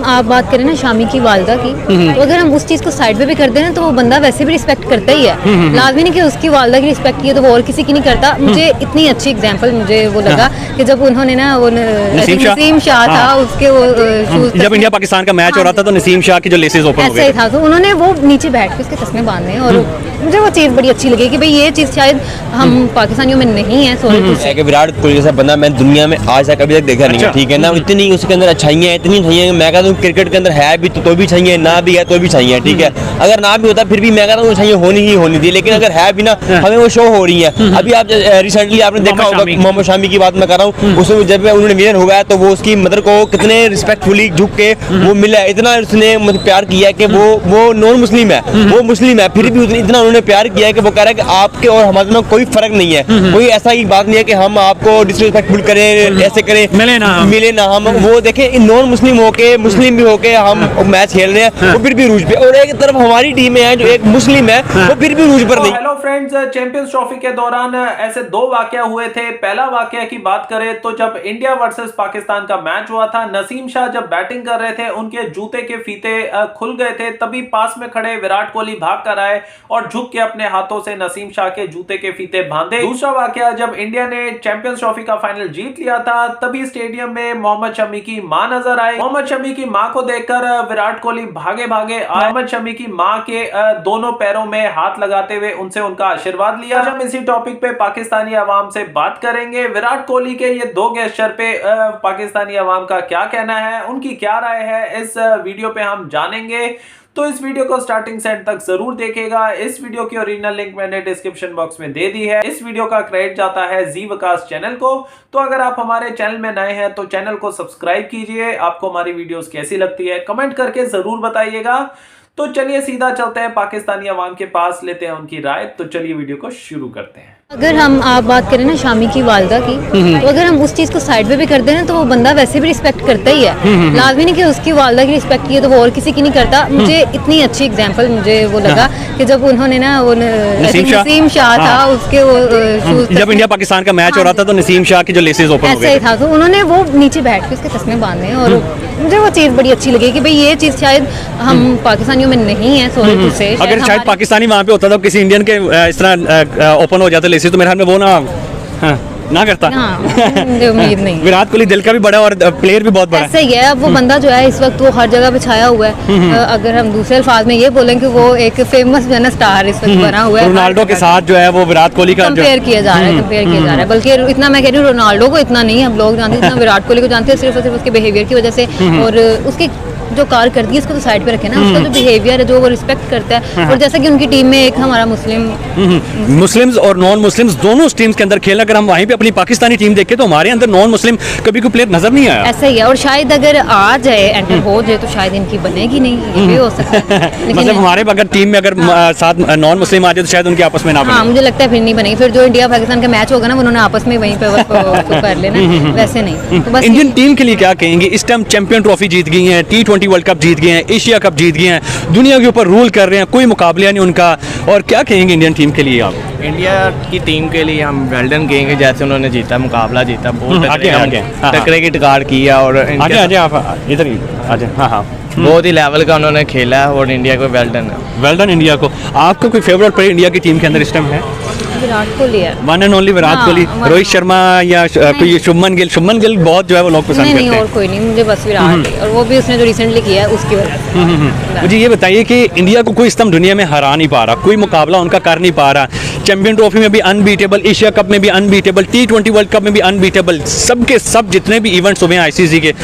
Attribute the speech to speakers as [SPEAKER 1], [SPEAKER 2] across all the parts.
[SPEAKER 1] आप बात करें ना शामी की वालदा की, तो अगर हम उस चीज़ को साइड पे भी कर दें ना तो वो बंदा वैसे भी रिस्पेक्ट करता ही है। लाजमी नहीं कि उसकी वालदा की रिस्पेक्ट की है तो वो और किसी की नहीं करता। मुझे इतनी अच्छी एग्जांपल मुझे वो लगा कि जब उन्होंने ना वो नसीम शाह था उसके वो शूज,
[SPEAKER 2] जब इंडिया पाकिस्तान का मैच हो रहा था तो नसीम शाह की जो लेसेस ओपन हो गए
[SPEAKER 1] ऐसा ही था, तो उन्होंने वो नीचे बैठ के उसके तस्मे बांधे और मुझे वो चीज़ बड़ी अच्छी लगी कि भाई ये चीज़ शायद हम पाकिस्तानियों में नहीं है। सॉरी
[SPEAKER 3] कि विराट कोहली जैसा बंदा मैं दुनिया में आज तक अभी तक देखा नहीं है, ठीक है ना। इतनी उसके अंदर अच्छाइयाँ हैं, इतनी अच्छाइयाँ, मैं कहता हूँ क्रिकेट के अंदर है भी तो भी अच्छाइयाँ, ना भी है तो भी अच्छाइयाँ, ठीक है। अगर ना भी होता फिर भी मैं कहता हूँ अच्छाइयाँ होनी ही होनी थी, लेकिन अगर है भी ना हमें वो शो हो रही है। अभी आप रिसेंटली आपने देखा होगा मोहम्मद शामी की बात मैं कर रहा हूँ, उसमें जब उन्होंने विनर हुआ तो वो उसकी मदर को कितने रिस्पेक्टफुली झुक के वो मिला, इतना उसने मतलब प्यार किया कि वो नॉन मुस्लिम है, वो मुस्लिम है, फिर भी इतना उन्होंने प्यार किया है कि वो कह रहा है कि आपके और हमारे में कोई फर्क नहीं है, कोई ऐसा ही बात नहीं है कि हम आपको डिसरिस्पेक्टफुल करें, ऐसे करें, मिले ना हम। वो देखें नॉन मुस्लिम होके मुस्लिम भी होके हम मैच खेल रहे हैं, वो फिर भी रूज पे, और एक तरफ हमारी टीम है जो एक मुस्लिम है वो फिर भी रूज पर नहीं।
[SPEAKER 4] हेलो फ्रेंड्स, चैंपियंस ट्रॉफी के दौरान ऐसे दो वाकया हुए थे। पहला वाकया की बात करें तो जब इंडिया वर्सेस पाकिस्तान का मैच हुआ था, नसीम शाह जब बैटिंग कर रहे थे उनके जूते के फीते खुल गए थे, तभी पास में खड़े विराट कोहली भाग कर आए और झुक के अपने हाथों से नसीम शाह के जूते के फीते बांधे। दूसरा वाकया जब इंडिया ने चैंपियंस ट्रॉफी का फाइनल जीत लिया था, तभी स्टेडियम में मोहम्मद शमी की मां नजर आई। मोहम्मद शमी की मां को देखकर विराट कोहली भागे भागे मोहम्मद शमी की मां के दोनों पैरों में हाथ लगाते हुए उनसे उनका आशीर्वाद लिया। आज हम इसी टॉपिक पे पाकिस्तानी अवाम से बात करेंगे। विराट कोहली के ये दो गेस्चर पे पाकिस्तानी अवाम का क्या कहना है, उनकी क्या राय है, इस वीडियो पे हम जानेंगे। तो इस वीडियो को स्टार्टिंग से एंड तक जरूर देखेगा। इस वीडियो की ओरिजिनल लिंक मैंने डिस्क्रिप्शन बॉक्स में दे दी है। इस वीडियो का क्रेडिट जाता है जी वकास चैनल को। तो अगर आप हमारे चैनल में नए हैं तो चैनल को सब्सक्राइब कीजिए। आपको हमारी वीडियोस कैसी लगती है कमेंट करके जरूर बताइएगा। तो चलिए सीधा चलते हैं पाकिस्तानी अवाम के पास, लेते हैं उनकी राय। तो चलिए वीडियो को शुरू करते हैं।
[SPEAKER 1] अगर आप बात करें ना शामी की वालदा की, तो अगर हम उस चीज़ को साइड पे भी कर दें ना तो वो बंदा वैसे भी रिस्पेक्ट करता ही है। लाजमी नहीं कि उसकी वालदा की रिस्पेक्ट की है तो वो और किसी की नहीं करता। मुझे इतनी अच्छी एग्जांपल मुझे वो लगा कि जब उन्होंने ना वो नसीम शाह था उसके वो शूज,
[SPEAKER 2] जब इंडिया पाकिस्तान का मैच हो रहा था तो नसीम शाह की जो लेसेस ओपन हो गए,
[SPEAKER 1] ऐसा ही था, तो उन्होंने वो नीचे बैठ के उसके तस्मे बांधे और मुझे वो चीज़ बड़ी अच्छी लगी कि भाई ये चीज़ शायद हम पाकिस्तानियों में नहीं है। सॉरी टू से,
[SPEAKER 2] अगर शायद पाकिस्तानी वहाँ पे होता था किसी इंडियन के इस तरह ओपन हो जाते लेसेस तो मेरे ख्याल में वो ना करता।
[SPEAKER 1] उम्मीद नहीं।
[SPEAKER 2] विराट कोहली दिल का भी बड़ा और प्लेयर भी बहुत बड़ा
[SPEAKER 1] ऐसा ही है। अब वो बंदा जो है इस वक्त वो हर जगह पे छाया हुआ है। अगर हम दूसरे अल्फाज में ये बोलें कि वो एक फेमस जो है स्टार इस वक्त बना हुआ है।
[SPEAKER 2] रोनाल्डो के साथ जो है वो विराट कोहली का
[SPEAKER 1] कंपेयर किया जा रहा है, बल्कि इतना मैं कह रही हूँ रोनाल्डो को इतना नहीं हम लोग जानते, इतना विराट कोहली को जानते हैं सिर्फ और सिर्फ उसके बिहेवियर की वजह से, और उसकी जो कारकर्दगी है उसको तो साइड पे रखे ना, उसका जो बिहेवियर है जो वो रिस्पेक्ट करता है। और जैसा कि उनकी टीम में एक हमारा
[SPEAKER 2] मुस्लिम्स और नॉन मुस्लिम्स दोनों टीम्स के अंदर खेलना, अगर हम वहीं पे अपनी पाकिस्तानी टीम देखें तो हमारे अंदर नॉन मुस्लिम कभी कोई प्लेयर नजर नहीं आया।
[SPEAKER 1] ऐसा ही है, और शायद अगर आ जाए एंटर हो जाए तो शायद इनकी बनेगी नहीं, ये भी हो सकता है।
[SPEAKER 2] मतलब हमारे अगर टीम में अगर साथ नॉन मुस्लिम आ जाए तो शायद उनके आपस में ना बने।
[SPEAKER 1] हाँ, मुझे लगता है फिर नहीं बनेगी। फिर जो इंडिया पाकिस्तान का मैच होगा ना उन्होंने आपस में वहीं पे कर लेना, वैसे नहीं। तो बस
[SPEAKER 2] इंडियन टीम के लिए क्या कहेंगे? इस टाइम चैंपियन ट्रॉफी जीत गई है, T20 वर्ल्ड कप जीत गए हैं, एशिया कप जीत गए हैं, दुनिया के ऊपर रूल कर रहे हैं, कोई मुकाबला नहीं उनका, और क्या कहेंगे इंडियन टीम के लिए आप?
[SPEAKER 5] इंडिया की टीम के लिए हम वेल डन कहेंगे, जैसे उन्होंने जीता मुकाबला जीता, बहुत टकरे की टकार किया और
[SPEAKER 2] आगे आप इधर ही आजा। हाँ,
[SPEAKER 5] बहुत ही लेवल का उन्होंने खेला है और इंडिया को वेल डन है।
[SPEAKER 2] वेल डन इंडिया को। आपको कोई फेवरेट प्लेयर इंडिया की टीम के अंदर इस टाइम है?
[SPEAKER 1] विराट कोहली है,
[SPEAKER 2] one and only Virat Kohli. Rohit Sharma या कोई शुभमन गिल बहुत जो है वो लोग पसंद करते हैं।
[SPEAKER 1] नहीं, और कोई नहीं, मुझे बस विराट, और वो भी उसने जो रिसेंटली किया है उसकी वजह से।
[SPEAKER 2] मुझे ये बताइए कि इंडिया को कोई इस टाइम दुनिया में हरा नहीं पा रहा, कोई मुकाबला उनका कर नहीं पा रहा। चैंपियन ट्रॉफी में भी अनबीटेबल, एशिया कप में भी अनबीटेबल, T20 वर्ल्ड कप में भी अनबीटेबल, सबके सब जितने भी इवेंट्स हुए हैं ICC के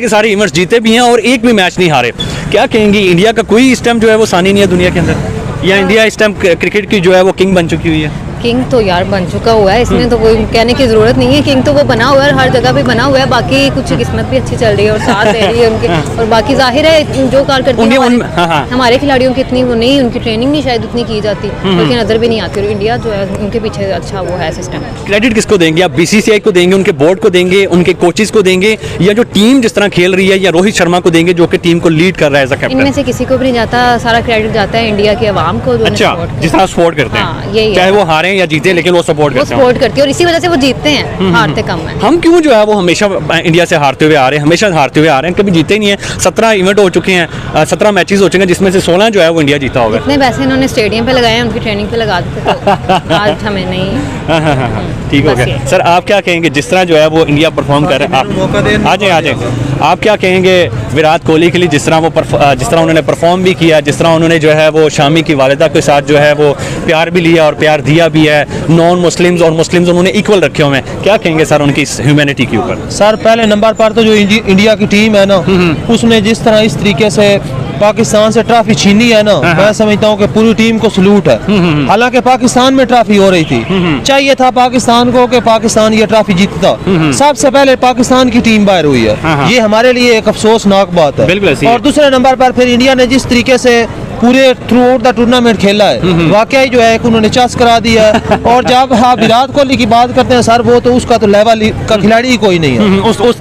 [SPEAKER 2] सारे इवेंट्स जीते भी हैं और एक भी मैच नहीं हारे। क्या कहेंगी, इंडिया का कोई इस टाइम जो है वो सानी नहीं है दुनिया के अंदर, या इंडिया इस टाइम क्रिकेट की जो है वो किंग बन चुकी हुई है?
[SPEAKER 1] किंग तो यार बन चुका हुआ है, इसमें तो कोई कहने की जरूरत नहीं है। किंग तो वो बना हुआ है, हर जगह पे बना हुआ है। बाकी कुछ किस्मत भी अच्छी चल रही है और साथ दे रही है उनके, और बाकी जाहिर है जो कारकर्दगी हमारे खिलाड़ियों की इतनी वो नहीं, उनकी ट्रेनिंग नहीं शायद उतनी की जाती, लेकिन नजर भी नहीं आती। और इंडिया जो है उनके पीछे अच्छा वो है सिस्टम।
[SPEAKER 2] क्रेडिट किसको देंगे आप? BCCI को देंगे, उनके बोर्ड को देंगे, उनके कोचेस को देंगे, या जो टीम जिस तरह खेल रही है, या रोहित शर्मा को देंगे जो कि टीम को लीड कर रहा है एज अ कैप्टन?
[SPEAKER 1] इनमें से किसी को भी नहीं जाता, सारा क्रेडिट जाता है इंडिया के अवाम को।
[SPEAKER 2] अच्छा, जिस तरह सपोर्ट करते हैं, चाहे वो हारे हारें या जीते, लेकिन वो सपोर्ट
[SPEAKER 1] वो
[SPEAKER 2] करते हैं।
[SPEAKER 1] सपोर्ट करती है और इसी वजह से वो जीतते हैं, हारते कम है।
[SPEAKER 2] हम क्यों जो है वो हमेशा इंडिया से हारते हुए आ रहे हैं, हमेशा हारते हुए आ रहे हैं, कभी जीते ही नहीं है। 17 इवेंट हो चुके हैं, 17 मैचेस हो चुके हैं, जिसमें से 16 जो है वो इंडिया जीता होगा।
[SPEAKER 1] इतने पैसे इन्होंने स्टेडियम पे लगाए हैं, उनकी ट्रेनिंग पे लगा देते तो आज हमें नहीं।
[SPEAKER 2] ठीक हो
[SPEAKER 1] बस
[SPEAKER 2] गया
[SPEAKER 1] ये।
[SPEAKER 2] सर, आप क्या कहेंगे जिस तरह जो है वो इंडिया परफॉर्म कर रहा है? आ जाए आप क्या कहेंगे विराट कोहली के लिए, जिस तरह उन्होंने परफॉर्म भी किया, जिस तरह उन्होंने जो है वो शामी की वालिदा के साथ जो है वो प्यार भी लिया और प्यार दिया भी है, नॉन मुस्लिम्स और मुस्लिम्स उन्होंने इक्वल रखे हुए हैं, क्या कहेंगे सर उनकी इस ह्यूमैनिटी के ऊपर?
[SPEAKER 6] सर पहले नंबर पर तो जो इंडिया की टीम है ना, उसने जिस तरह इस तरीके से पाकिस्तान से ट्रॉफी छीनी है ना, मैं समझता हूँ कि पूरी टीम को सलूट है। हालांकि पाकिस्तान में ट्रॉफी हो रही थी, चाहिए था पाकिस्तान को कि पाकिस्तान ये ट्रॉफी जीतता। सबसे पहले पाकिस्तान की टीम बाहर हुई है, ये हमारे लिए एक अफसोसनाक बात है। और दूसरे नंबर पर फिर इंडिया ने जिस तरीके से पूरे थ्रू आउट द टूर्नामेंट खेला है, वाकई जो है उन्होंने चस करा दिया है। और जब आप विराट कोहली की बात करते हैं सर, वो तो उसका तो लेवल का खिलाड़ी ही कोई नहीं है।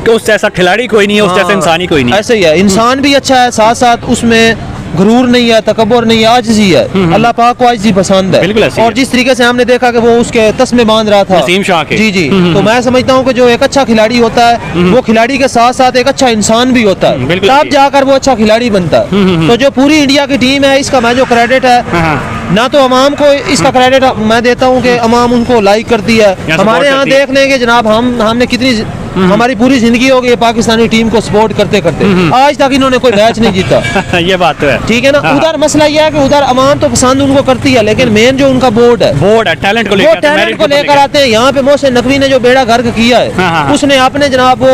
[SPEAKER 2] उस जैसा खिलाड़ी कोई नहीं है, उस जैसा इंसान ही कोई नहीं है।
[SPEAKER 6] ऐसे ही है, इंसान भी अच्छा है, साथ साथ उसमें गुरूर नहीं है, तकब्बुर नहीं है, आजिज़ी है। अल्लाह पाक को आजिज़ी पसंद है।
[SPEAKER 2] बिल्कुल ऐसी
[SPEAKER 6] और
[SPEAKER 2] है।
[SPEAKER 6] जिस तरीके से हमने देखा कि वो उसके तस्मे बांध रहा था
[SPEAKER 2] नसीम शाह के।
[SPEAKER 6] जी जी, तो मैं समझता हूँ कि जो एक अच्छा खिलाड़ी होता है, वो खिलाड़ी के साथ साथ एक अच्छा इंसान भी होता है,
[SPEAKER 2] बिल्कुल
[SPEAKER 6] तब
[SPEAKER 2] ऐसी।
[SPEAKER 6] जाकर वो अच्छा खिलाड़ी बनता है। तो जो पूरी इंडिया की टीम है, इसका मैं जो क्रेडिट है ना, तो अवाम को इसका क्रेडिट मैं देता हूँ कि अवाम उनको लाइक करती है।
[SPEAKER 2] support
[SPEAKER 6] हमारे यहाँ
[SPEAKER 2] करती है।
[SPEAKER 6] देख लेंगे जनाब, हमने कितनी हमारी पूरी जिंदगी हो गई पाकिस्तानी टीम को सपोर्ट करते करते, आज तक इन्होंने कोई मैच नहीं जीता।
[SPEAKER 2] ये बात तो है।
[SPEAKER 6] ठीक है ना। उधर मसला यह है कि उधर अवाम तो पसंद उनको करती है, लेकिन मेन जो उनका बोर्ड है
[SPEAKER 2] टैलेंट को
[SPEAKER 6] वो
[SPEAKER 2] लेकर,
[SPEAKER 6] टैलेंट को लेकर आते हैं। यहाँ पे मोहसिन नकवी ने जो बेड़ा गर्क किया है, उसने अपने जनाब वो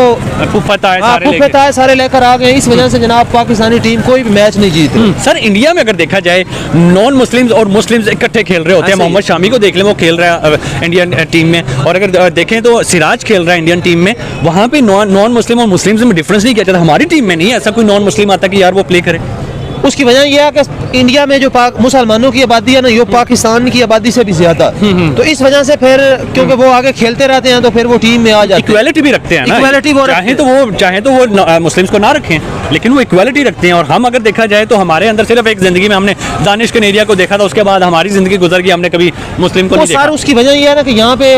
[SPEAKER 6] पुफ्फे सारे लेकर आ गए। इस वजह से जनाब पाकिस्तानी टीम कोई भी मैच नहीं जीत रही।
[SPEAKER 2] सर इंडिया में अगर देखा जाए, नॉन मुस्लिम्स और मुस्लिम्स इकट्ठे खेल रहे होते हैं। मोहम्मद शामी को देख लें, वो खेल रहा है इंडियन टीम में, और अगर देखें तो सिराज खेल रहा है इंडियन टीम में। वहाँ पे नॉन मुस्लिम और मुस्लिम्स में डिफरेंस नहीं किया जाता। हमारी टीम में नहीं है ऐसा कोई नॉन मुस्लिम आता कि यार वो प्ले करे।
[SPEAKER 6] उसकी वजह यह है कि इंडिया में जो मुसलमानों की आबादी है ना, ये पाकिस्तान की आबादी से भी ज्यादा। तो इस वजह से फिर क्योंकि वो आगे खेलते रहते हैं, तो फिर वो टीम में आ जाते हैं।
[SPEAKER 2] इक्वालिटी भी रखते हैं ना,
[SPEAKER 6] इक्वालिटी वो
[SPEAKER 2] चाहे तो वो मुस्लिम्स को ना रखें, लेकिन वो इक्वालिटी रखते हैं। और हम अगर देखा जाए तो हमारे अंदर सिर्फ एक जिंदगी में हमने दानिश कनेरिया को देखा था, उसके बाद हमारी जिंदगी गुजर गई, हमने कभी मुस्लिम को नहीं देखा।
[SPEAKER 6] उसकी वजह यह है ना कि यहाँ पे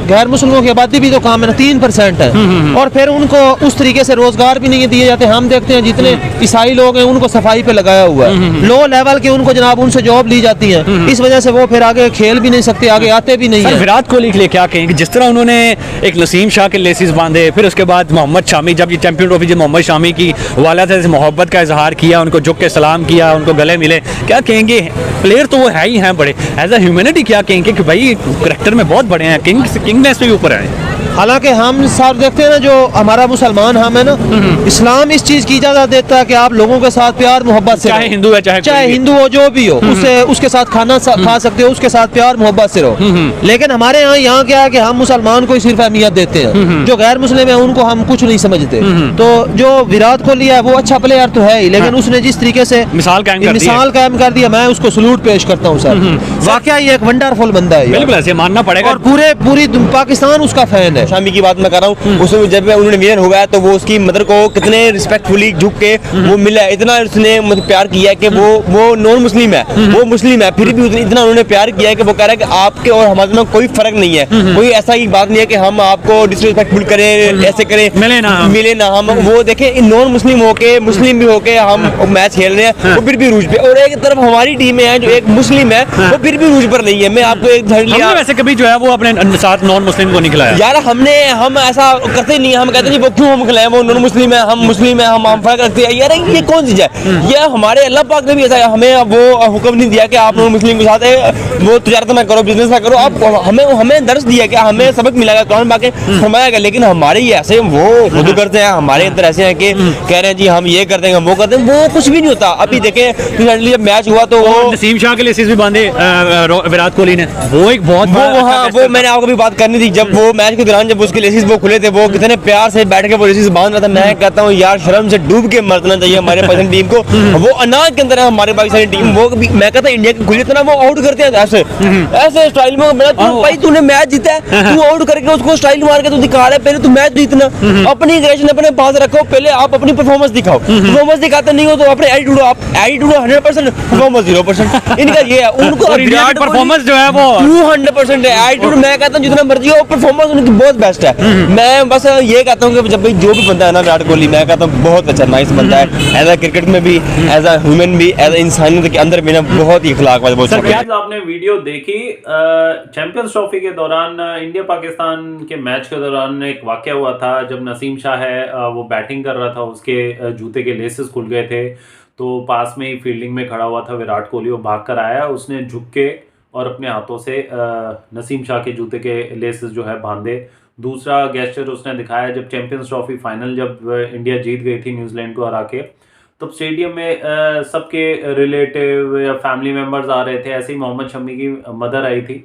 [SPEAKER 6] गैर मुस्लिमों की आबादी भी तो कम है ना, 3% है। और फिर उनको उस तरीके से रोजगार भी नहीं दिए जाते। हम देखते हैं जितने ईसाई लोग हैं उनको सफाई पे लगाया हुआ है, लो लेवल के उनको जनाब उनसे जॉब ली जाती है। इस वजह से वो फिर आगे खेल भी नहीं सकते, आगे आते भी नहीं है।
[SPEAKER 2] विराट कोहली के लिए क्या कहेंगे, जिस तरह उन्होंने एक नसीम शाह के लेसिस बांधे, फिर उसके बाद मोहम्मद शामी, जब ये चैंपियन ट्रॉफी जब मोहम्मद शामी की वालिदा से मोहब्बत का इजहार किया, उनको झुक के सलाम किया, उनको गले मिले, क्या कहेंगे? प्लेयर तो वो है ही हैं बड़े, एज अ ह्यूमैनिटी क्या कहेंगे कि भाई करैक्टर में बहुत बड़े हैं, किंगनेस पे भी ऊपर है।
[SPEAKER 6] हालांकि हम सब देखते हैं ना, जो हमारा मुसलमान हम है ना, इस्लाम इस चीज की इजाजत देता है कि आप लोगों के साथ प्यार मोहब्बत से,
[SPEAKER 2] चाहे हिंदू है चाहे
[SPEAKER 6] हिंदू हो, जो भी हो, उसके साथ खाना खा सकते हो, उसके साथ प्यार मोहब्बत से रहो। लेकिन हमारे यहाँ क्या है कि हम मुसलमान को ही सिर्फ अहमियत देते हैं, जो गैर मुस्लिम है उनको हम कुछ नहीं समझते। तो जो विराट कोहली है वो अच्छा प्लेयर तो है ही, लेकिन उसने जिस तरीके से
[SPEAKER 2] मिसाल
[SPEAKER 6] कायम कर दिया, मैं उसको सलूट पेश करता हूँ सर। वाकई एक वंडरफुल बंदा है,
[SPEAKER 2] बिल्कुल ऐसे मानना पड़ेगा।
[SPEAKER 6] और पूरी पाकिस्तान उसका फैन है।
[SPEAKER 3] शामी की बात मैं कर रहा हूँ, उसमें जब उन्होंने विनर हो गया तो वो उसकी मदर को कितने रिस्पेक्टफुली झुक के वो मिला, इतना उसने मतलब प्यार किया कि वो नॉन मुस्लिम है, वो मुस्लिम है, फिर भी इतना उन्होंने प्यार किया है कि वो कह रहा है कि आपके और हमारे में कोई फर्क नहीं है, कोई ऐसा ही बात नहीं है कि हम आपको डिसरिस्पेक्टफुल करें, ऐसे करें, मिले ना हम वो देखें नॉन मुस्लिम होके, मुस्लिम भी होके हम मैच खेल रहे हैं, वो फिर भी रूज पे। और एक तरफ हमारी टीम है जो एक मुस्लिम है, वो फिर भी रूज पर नहीं है। मैं आपको एक
[SPEAKER 2] लिया, वैसे कभी जो है वो अपने साथ नॉन मुस्लिम को नहीं खिलाया यार,
[SPEAKER 3] हम ऐसा करते नहीं है। हम कहते नहीं वो क्यों हम खिलाएं, वो नॉन मुस्लिम है, हम मुस्लिम है, हम फर्क रखते हैं। यार ये कौन चीज है? ये हमारे अल्लाह पाक ने भी ऐसा हमें वो हुक्म नहीं दिया कि आप नॉन मुस्लिम के साथ वो तिजारत ना करो, बिजनेस ना करो। आप हमें दर्ज दिया कि हमें सबक मिलेगा, कुरान पाक में फरमाया गया। लेकिन हमारे ये ऐसे वो खुद करते हैं, हमारे अंदर ऐसे हैं कि कह रहे हैं जी हम ये कर देंगे, हम वो कर देंगे, वो कुछ भी नहीं होता। अभी देखें रिसेंटली जब मैच हुआ तो वो
[SPEAKER 2] नसीम शाह के लिए भी बांधे विराट कोहली ने, वो एक बहुत
[SPEAKER 3] वो मैंने आपको भी बात करनी थी। जब वो मैच के दौरान दौरान जब उसके लेसिस वो खुले थे, वो कितने प्यार से बैठ के वो लेसिस बांध रहा था। मैं कहता हूँ यार शर्म से डूब के मरना चाहिए हमारे पाकिस्तानी टीम को। वो अनाज के अंदर है हमारे पाकिस्तानी टीम, वो मैं कहता हूँ इंडिया की खुली तरह वो आउट करते हैं ऐसे ऐसे स्टाइल में। भाई तूने मैच जीता है, तू आउट करके उसको स्टाइल मार के तू दिखा रहा है। पहले तू मैच जीतना, अपनी एग्रेशन अपने पास रखो, पहले आप अपनी परफॉर्मेंस दिखाओ। परफॉर्मेंस दिखाते नहीं हो तो अपने एटीट्यूड 100%, परफॉर्मेंस 0%। इनका ये है, उनको
[SPEAKER 2] विराट परफॉर्मेंस जो है वो
[SPEAKER 3] 200% है। एटीट्यूड मैं कहता हूँ जितना मर्जी हो, परफॉर्मेंस उनकी बहुत बेस्ट है। मैं बस ये कहता हूँ कि जब भाई जो भी बंदा है ना विराट कोहली, मैं कहता हूँ बहुत अच्छा नाइस बंदा है। एज अ क्रिकेट में भी, एज अ ह्यूमन भी, एज अ इंसानियत के अंदर भी ना बहुत ही अखलाक वाला बहुत अच्छा है।
[SPEAKER 4] आपने वीडियो देखी चैंपियंस ट्रॉफी के दौरान इंडिया पाकिस्तान के मैच के दौरान एक वाकया हुआ था जब नसीम शाह है वो बैटिंग कर रहा था, उसके जूते के लेसेस खुल गए थे। तो पास में ही फील्डिंग में खड़ा हुआ था विराट कोहली, वो भाग कर आया, उसने झुक के और अपने हाथों से नसीम शाह के जूते के लेसेस जो है बांधे। दूसरा गेस्चर उसने दिखाया जब चैंपियंस ट्रॉफी फाइनल जब इंडिया जीत गई थी न्यूजीलैंड को हरा के, तब स्टेडियम में सबके रिलेटिव या फैमिली मेम्बर्स आ रहे थे। ऐसे ही मोहम्मद शमी की मदर आई थी,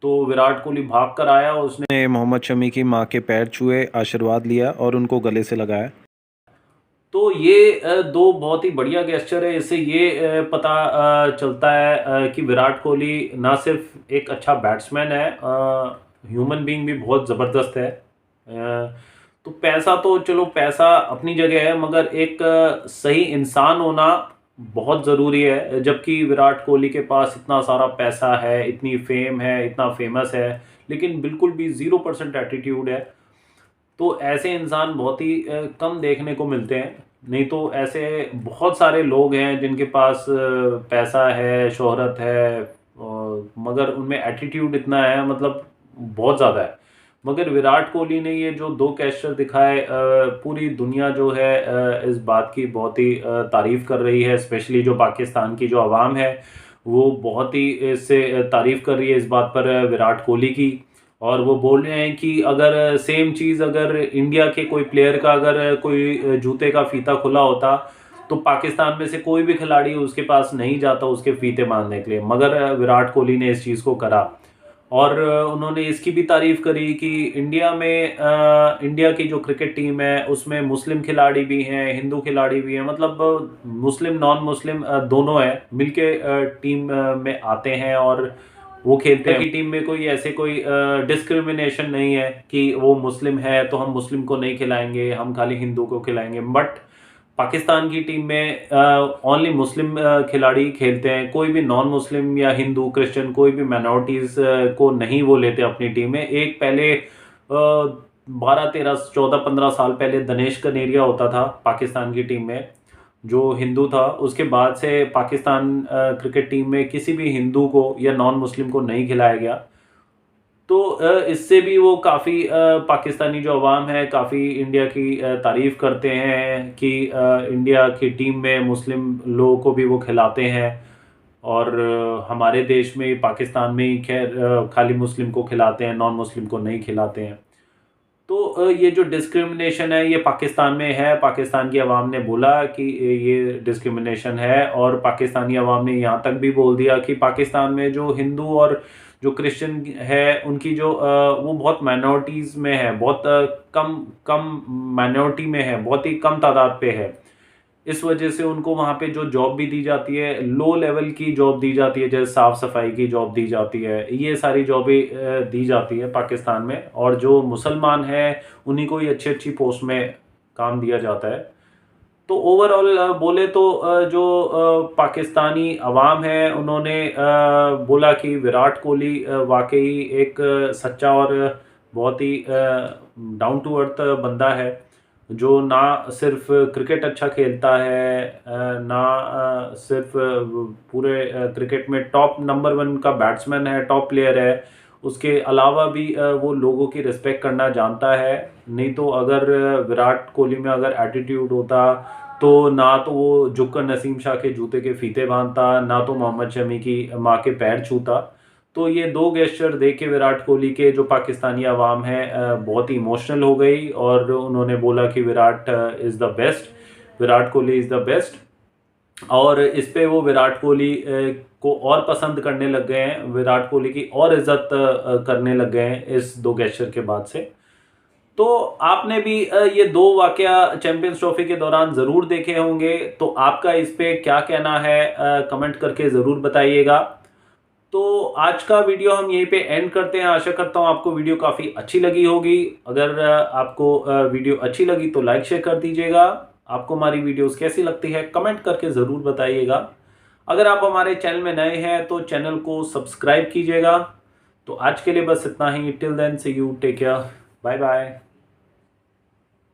[SPEAKER 4] तो विराट कोहली भाग कर आया, उसने
[SPEAKER 7] मोहम्मद शमी की मां के पैर छुए, आशीर्वाद लिया और उनको गले से लगाया।
[SPEAKER 4] तो ये दो बहुत ही बढ़िया गेस्चर है। इससे ये पता चलता है कि विराट कोहली ना सिर्फ एक अच्छा बैट्समैन है, ह्यूमन बीइंग भी बहुत ज़बरदस्त है। तो पैसा तो चलो पैसा अपनी जगह है, मगर एक सही इंसान होना बहुत ज़रूरी है। जबकि विराट कोहली के पास इतना सारा पैसा है, इतनी फेम है, इतना फेमस है, लेकिन बिल्कुल भी 0% एटीट्यूड है। तो ऐसे इंसान बहुत ही कम देखने को मिलते हैं। नहीं तो ऐसे बहुत सारे लोग हैं जिनके पास पैसा है, शोहरत है, मगर उनमें एटीट्यूड इतना है, मतलब बहुत ज़्यादा है। मगर विराट कोहली ने ये जो दो गेस्चर दिखाए, पूरी दुनिया जो है इस बात की बहुत ही तारीफ़ कर रही है। स्पेशली जो पाकिस्तान की जो आवाम है वो बहुत ही इससे तारीफ़ कर रही है इस बात पर विराट कोहली की। और वो बोल रहे हैं कि अगर सेम चीज़ अगर इंडिया के कोई प्लेयर का अगर कोई जूते का फीता खुला होता तो पाकिस्तान में से कोई भी खिलाड़ी उसके पास नहीं जाता उसके फीते बांधने के लिए, मगर विराट कोहली ने इस चीज़ को करा। और उन्होंने इसकी भी तारीफ़ करी कि इंडिया में इंडिया की जो क्रिकेट टीम है उसमें मुस्लिम खिलाड़ी भी हैं, हिंदू खिलाड़ी भी हैं, मतलब मुस्लिम नॉन मुस्लिम दोनों हैं, मिलके टीम में आते हैं और वो खेलते हैं। कि टीम में कोई ऐसे कोई डिस्क्रिमिनेशन नहीं है कि वो मुस्लिम है तो हम मुस्लिम को नहीं खिलाएंगे, हम खाली हिंदू को खिलाएंगे। बट पाकिस्तान की टीम में ओनली मुस्लिम खिलाड़ी खेलते हैं, कोई भी नॉन मुस्लिम या हिंदू क्रिश्चियन कोई भी माइनॉरिटीज़ को नहीं वो लेते अपनी टीम में। एक पहले 12, 13, 14, 15 साल पहले दिनेश कनेरिया होता था पाकिस्तान की टीम में जो हिंदू था। उसके बाद से पाकिस्तान क्रिकेट टीम में किसी भी हिंदू को या नॉन मुस्लिम को नहीं खिलाया गया। तो इससे भी वो काफ़ी पाकिस्तानी जो अवाम है काफ़ी इंडिया की तारीफ़ करते हैं कि इंडिया की टीम में मुस्लिम लोगों को भी वो खिलाते हैं। और हमारे देश में पाकिस्तान में ही खैर खाली मुस्लिम को खिलाते हैं, नॉन मुस्लिम को नहीं खिलाते हैं। तो ये जो डिस्क्रिमिनेशन है ये पाकिस्तान में है। पाकिस्तान की आवाम ने बोला कि ये डिस्क्रिमिनेशन है, और पाकिस्तानी आवाम ने यहाँ तक भी बोल दिया कि पाकिस्तान में जो हिंदू और जो क्रिश्चियन है उनकी जो वो बहुत माइनॉरिटीज़ में है, बहुत कम माइनॉरिटी में है, बहुत ही कम तादाद पे है। इस वजह से उनको वहाँ पे जो जॉब भी दी जाती है लो लेवल की जॉब दी जाती है, जैसे साफ़ सफाई की जॉब दी जाती है, ये सारी जॉबें दी जाती है पाकिस्तान में। और जो मुसलमान हैं उन्हीं को ही अच्छी अच्छी पोस्ट में काम दिया जाता है। तो ओवरऑल बोले तो जो पाकिस्तानी अवाम है उन्होंने बोला कि विराट कोहली वाकई एक सच्चा और बहुत ही डाउन टू अर्थ बंदा है, जो ना सिर्फ क्रिकेट अच्छा खेलता है, ना सिर्फ पूरे क्रिकेट में टॉप नंबर 1 का बैट्समैन है, टॉप प्लेयर है, उसके अलावा भी वो लोगों की रिस्पेक्ट करना जानता है। नहीं तो अगर विराट कोहली में अगर एटीट्यूड होता तो ना तो वो झुककर नसीम शाह के जूते के फीते बांधता, ना तो मोहम्मद शमी की माँ के पैर छूता। तो ये दो गेस्चर देख के विराट कोहली के जो पाकिस्तानी अवाम है बहुत ही इमोशनल हो गई, और उन्होंने बोला कि Virat is the best, Virat Kohli is the best. और इस पे वो विराट कोहली को और पसंद करने लग गए हैं, विराट कोहली की और इज़्ज़त करने लग गए हैं इस दो गेस्चर के बाद से। तो आपने भी ये दो वाकया चैंपियंस ट्रॉफी के दौरान ज़रूर देखे होंगे, तो आपका इस पे क्या कहना है कमेंट करके ज़रूर बताइएगा। तो आज का वीडियो हम यहीं पे एंड करते हैं। आशा करता हूँ आपको वीडियो काफ़ी अच्छी लगी होगी। अगर आपको वीडियो अच्छी लगी तो लाइक शेयर कर दीजिएगा। आपको हमारी वीडियोस कैसी लगती है कमेंट करके ज़रूर बताइएगा। अगर आप हमारे चैनल में नए हैं तो चैनल को सब्सक्राइब कीजिएगा। तो आज के लिए बस इतना ही। Till then see you take care, bye bye.